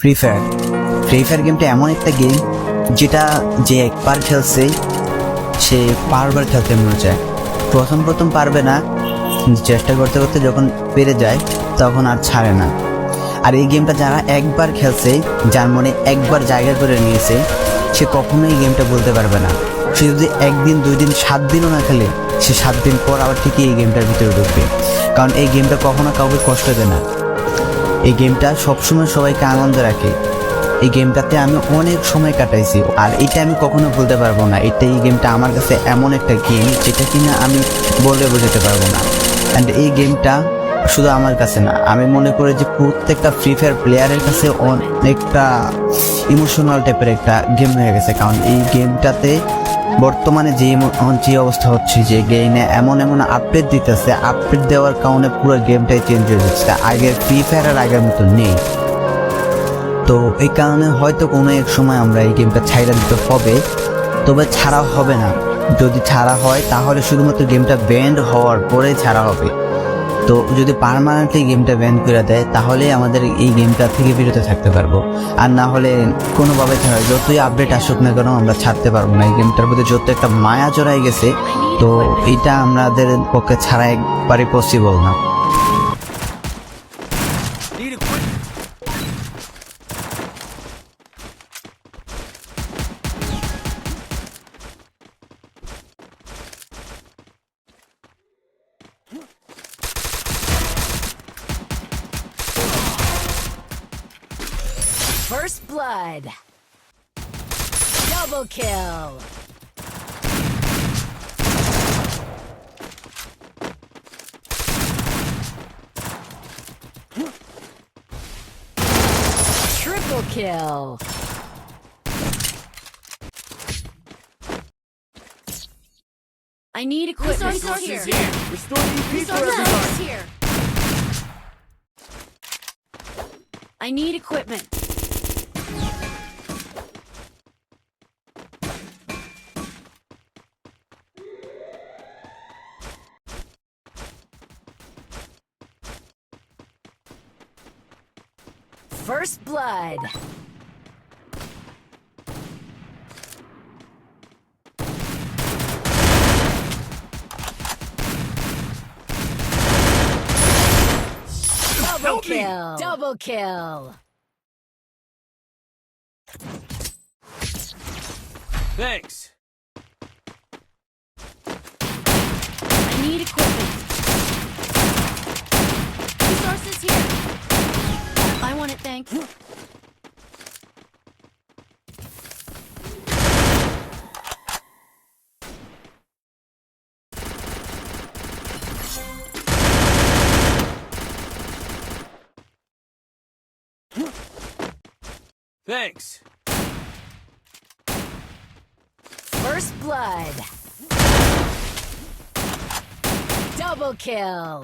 Free fire গেমটা এমন একটা গেম যেটা যে একবার খেলছে সে বারবার খেলতে মনে চায়। প্রথম পারবে না, চেষ্টা করতে করতে যখন পেরে যায় তখন আর ছাড়ে না। আর এই গেমটা যারা একবার খেলছে, যার মনে একবার জায়গা করে নিয়েছে, সে কখনোই গেমটা বলতে পারবে না। সে যদি একদিন 2 দিন 7 দিনও না খেলে, সে 7 দিন পর আবার ঠিকই এই গেমটার ভিতরে ঢুকবে। কারণ এই গেমটা কখনো কাউকে কষ্ট দেয় না। এই গেমটা সবসময় সবাইকে আনন্দ রাখে। এই গেমটাতে আমি অনেক সময় কাটাইছি, আর এটা আমি কখনো ভুলতে পারবো না। এই গেমটা আমার কাছে এমন একটা গেম যেটা কিনা আমি বলে বোঝাতে পারবো না। অ্যান্ড এই গেমটা শুধু আমার কাছে না, আমি মনে করি যে প্রত্যেকটা ফ্রি ফায়ার প্লেয়ারের কাছে অনেকটা ইমোশনাল টাইপের একটা গেম হয়ে গেছে। কারণ এই গেমটাতে বর্তমানে যে অবস্থা হচ্ছে, যে গেমে এমন আপডেট দিতেছে, আপডেট দেওয়ার কারণে পুরো গেমটাই চেঞ্জ হয়ে যাচ্ছে। আগের ফ্রি ফায়ার আর আগের মতো নেই। তো এই কারণে হয়তো কোনো এক সময় আমরা এই গেমটা ছাইড়া দিতে হবে, তবে ছাড়া হবে না। যদি ছাড়া হয় তাহলে শুধুমাত্র গেমটা ব্যান্ড হওয়ার পরে ছাড়া হবে। তো যদি পার্মানেন্টলি গেমটা ব্যান করে দেয় তাহলে আমাদের এই গেমটা থেকে বিরত থাকতে পারবো। আর না হলে কোনোভাবে ছাড়া, যতই আপডেট আসুক না কেন আমরা ছাড়তে পারবো না। এই গেমটার প্রতি যত একটা মায়া জড়াই গেছে, তো এটা আমাদের পক্ষে ছাড়া একবারে পসিবল না। First blood. Double kill. Triple kill. I need equipment. Resources here. Restore EP for everybody. Here. I need equipment. First blood. Double kill. Double kill. Thanks. I need equipment. Resources here. I want it, thanks. Thanks. First blood. Double kill.